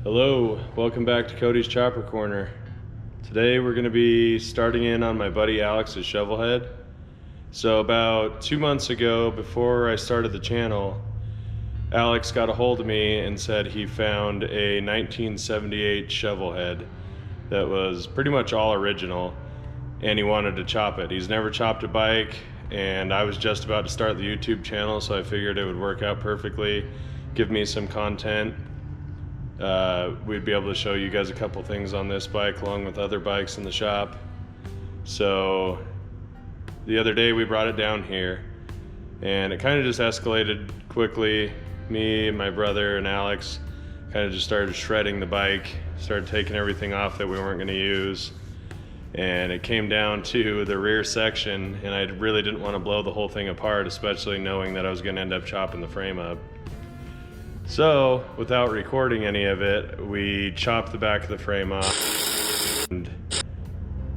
Hello, welcome back to Cody's Chopper Corner. Today we're going to be starting in on my buddy Alex's Shovelhead. So about 2 months ago, before I started the channel, Alex got a hold of me and said he found a 1978 Shovelhead that was pretty much all original, and he wanted to chop it. He's never chopped a bike, and I was just about to start the YouTube channel, so I figured it would work out perfectly, give me some content. We'd be able to show you guys a couple things on this bike along with other bikes in the shop. So the other day we brought it down here and it kind of just escalated quickly. Me and my brother and Alex kind of just started shredding the bike, started taking everything off that we weren't going to use, and it came down to the rear section, and I really didn't want to blow the whole thing apart, especially knowing that I was going to end up chopping the frame up. So, without recording any of it, we chopped the back of the frame off, and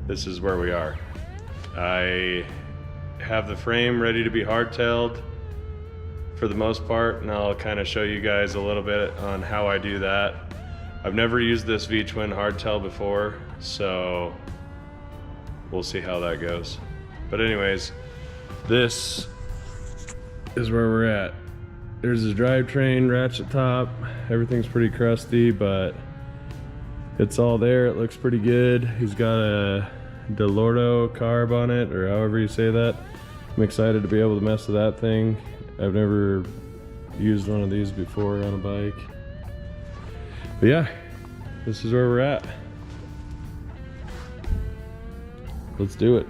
this is where we are. I have the frame ready to be hardtailed for the most part, and I'll kind of show you guys a little bit on how I do that. I've never used this V-twin hardtail before, so we'll see how that goes. But anyways, this is where we're at. There's his drivetrain, ratchet top, everything's pretty crusty, but it's all there. It looks pretty good. He's got a Delorto carb on it, or however you say that. I'm excited to be able to mess with that thing. I've never used one of these before on a bike. But yeah, this is where we're at. Let's do it.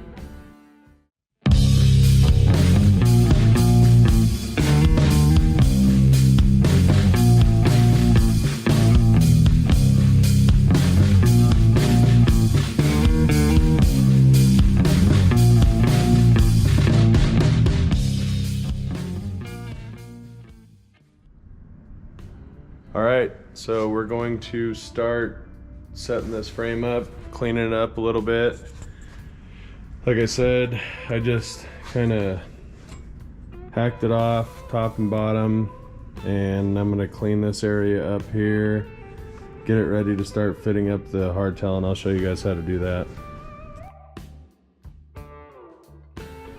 Alright, so we're going to start setting this frame up, cleaning it up a little bit. Like I said, I just kind of hacked it off top and bottom, and I'm going to clean this area up here, get it ready to start fitting up the hardtail, and I'll show you guys how to do that.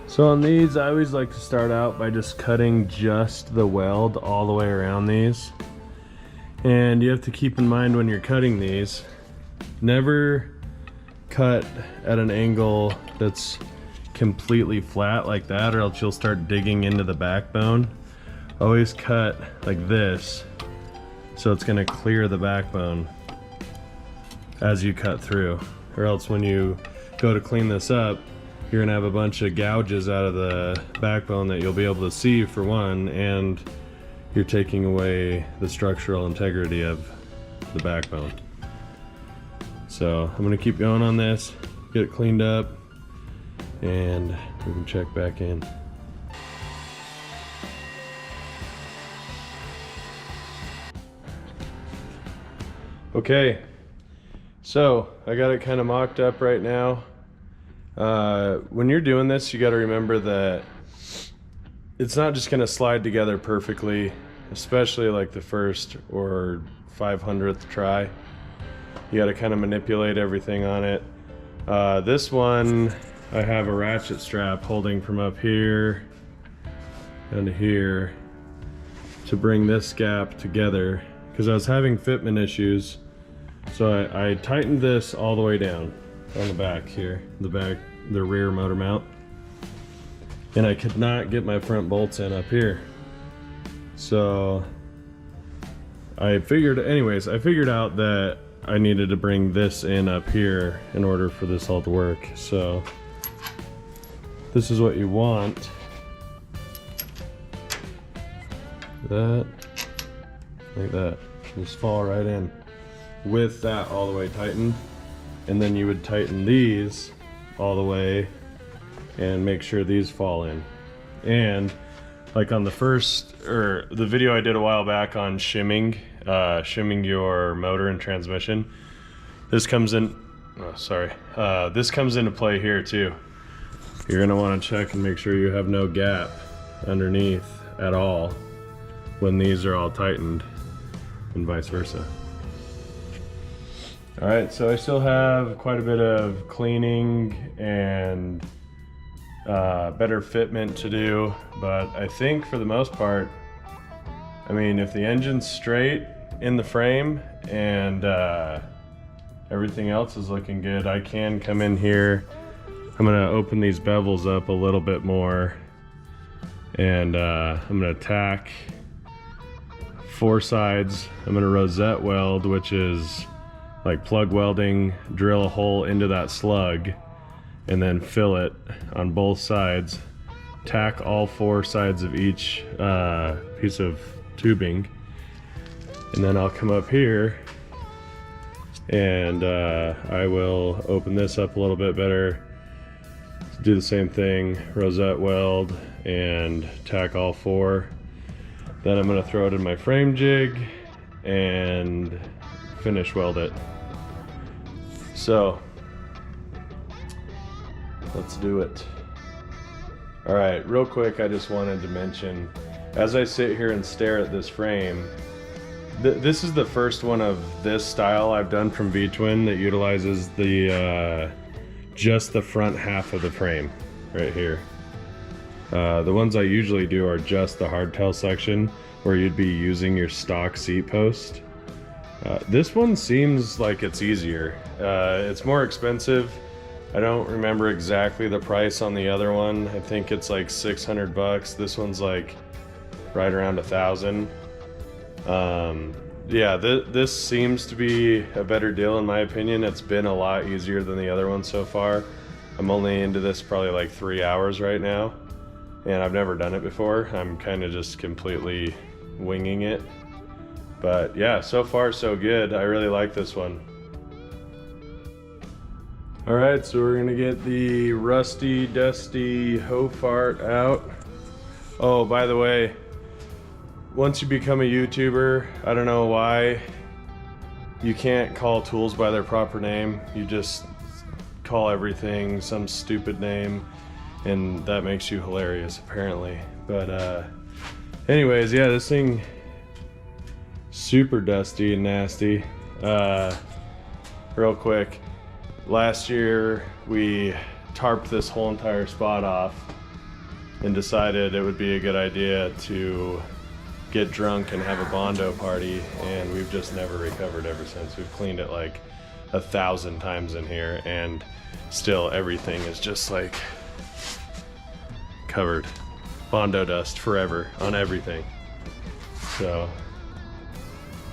So on these, I always like to start out by just cutting just the weld all the way around these. And you have to keep in mind when you're cutting these, never cut at an angle that's completely flat like that, or else you'll start digging into the backbone. Always cut like this, so it's gonna clear the backbone as you cut through, or else when you go to clean this up, you're gonna have a bunch of gouges out of the backbone that you'll be able to see, for one, and you're taking away the structural integrity of the backbone. So I'm gonna keep going on this, get it cleaned up, and we can check back in. Okay, so I got it kind of mocked up right now. When you're doing this, you got to remember that it's not just going to slide together perfectly, especially like the first or 500th try. You got to kind of manipulate everything on it. This one, I have a ratchet strap holding from up here down to here to bring this gap together, because I was having fitment issues. So I tightened this all the way down on the back here, the rear motor mount. And I could not get my front bolts in up here. So I figured out that I needed to bring this in up here in order for this all to work. So this is what you want. That, like that, just fall right in with that all the way tightened. And then you would tighten these all the way and make sure these fall in. And like on the the video I did a while back on shimming your motor and transmission, this comes in, this comes into play here too. You're gonna wanna check and make sure you have no gap underneath at all when these are all tightened, and vice versa. All right, so I still have quite a bit of cleaning and better fitment to do, but I think for the most part, I mean, if the engine's straight in the frame and everything else is looking good, I can come in here. I'm gonna open these bevels up a little bit more, and I'm gonna tack 4 sides. I'm gonna rosette weld, which is like plug welding, drill a hole into that slug and then fill it on both sides, tack all 4 sides of each piece of tubing, and then I'll come up here and I will open this up a little bit better, do the same thing, rosette weld and tack all 4. Then I'm gonna throw it in my frame jig and finish weld it. So let's do it. All right, real quick, I just wanted to mention, as I sit here and stare at this frame, this is the first one of this style I've done from V-Twin that utilizes the just the front half of the frame right here. The ones I usually do are just the hardtail section where you'd be using your stock seat post. This one seems like it's easier. It's more expensive. I don't remember exactly the price on the other one. I think it's like 600 bucks. This one's like right around 1,000. Yeah, this seems to be a better deal in my opinion. It's been a lot easier than the other one so far. I'm only into this probably like 3 hours right now, and I've never done it before. I'm kind of just completely winging it. But yeah, so far so good. I really like this one. All right, so we're gonna get the rusty, dusty hoe fart out. Oh, by the way, once you become a YouTuber, I don't know why, you can't call tools by their proper name. You just call everything some stupid name, and that makes you hilarious apparently. But anyways, yeah, this thing super dusty and nasty. Real quick, last year we tarped this whole entire spot off and decided it would be a good idea to get drunk and have a Bondo party, and we've just never recovered ever since. We've cleaned it like 1,000 times in here, and still everything is just like covered Bondo dust forever on everything. So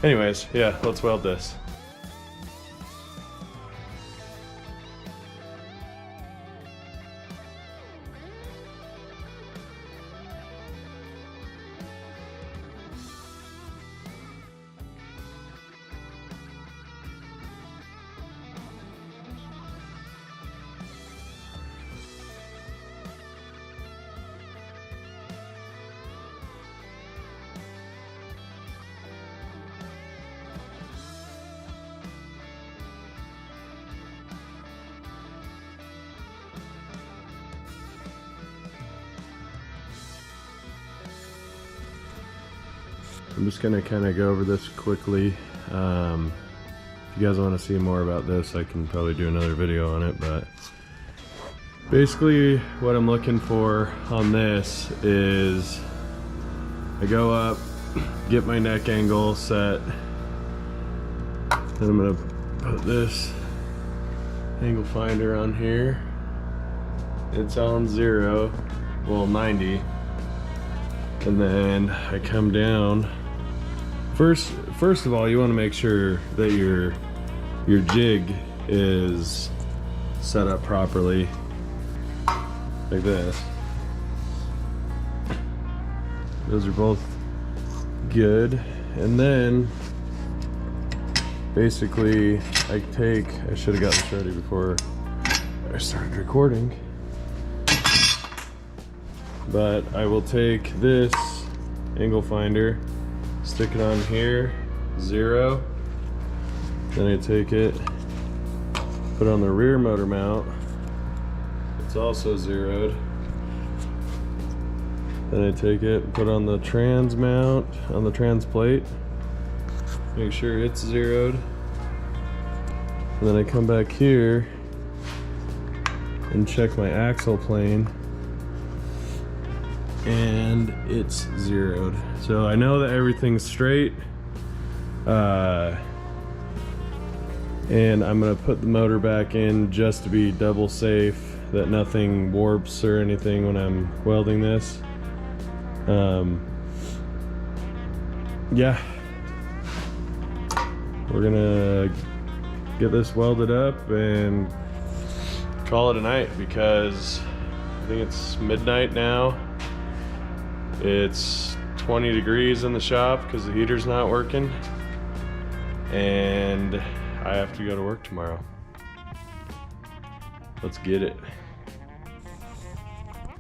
anyways, yeah, let's weld this. I'm just gonna kind of go over this quickly. If you guys want to see more about this, I can probably do another video on it, but basically what I'm looking for on this is I go up, get my neck angle set, then I'm gonna put this angle finder on here. It's on 0, well 90, and then I come down. First of all, you want to make sure that your jig is set up properly, like this. Those are both good, and then basically I should have got this ready before I started recording, but I will take this angle finder, stick it on here, 0. Then I take it, put it on the rear motor mount. It's also 0'd. Then I take it, put on the trans mount, on the trans plate. Make sure it's 0'd. And then I come back here and check my axle plane, and it's zeroed. So I know that everything's straight. And I'm gonna put the motor back in just to be double safe that nothing warps or anything when I'm welding this. Yeah, we're gonna get this welded up and call it a night, because I think it's midnight now. It's 20 degrees in the shop because the heater's not working, and I have to go to work tomorrow. Let's get it.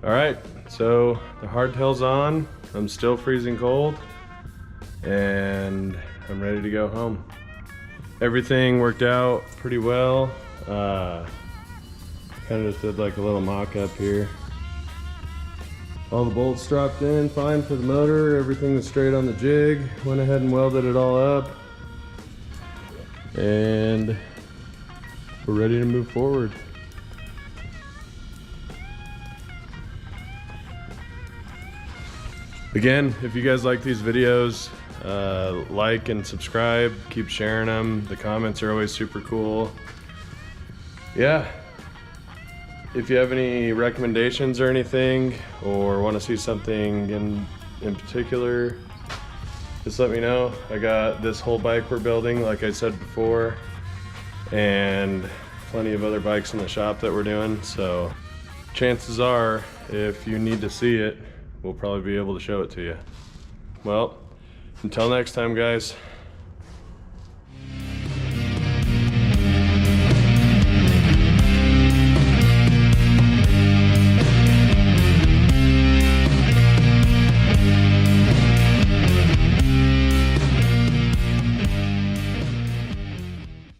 All right, so the hardtail's on. I'm still freezing cold, and I'm ready to go home. Everything worked out pretty well. Kind of just did like a little mock-up here. All the bolts dropped in fine for the motor. Everything was straight on the jig. Went ahead and welded it all up. And we're ready to move forward. Again, if you guys like these videos, like and subscribe, keep sharing them. The comments are always super cool. Yeah, if you have any recommendations or anything, or want to see something in particular, just let me know. I got this whole bike we're building, like I said before, and plenty of other bikes in the shop that we're doing, so chances are, if you need to see it, we'll probably be able to show it to you. Well, until next time, guys.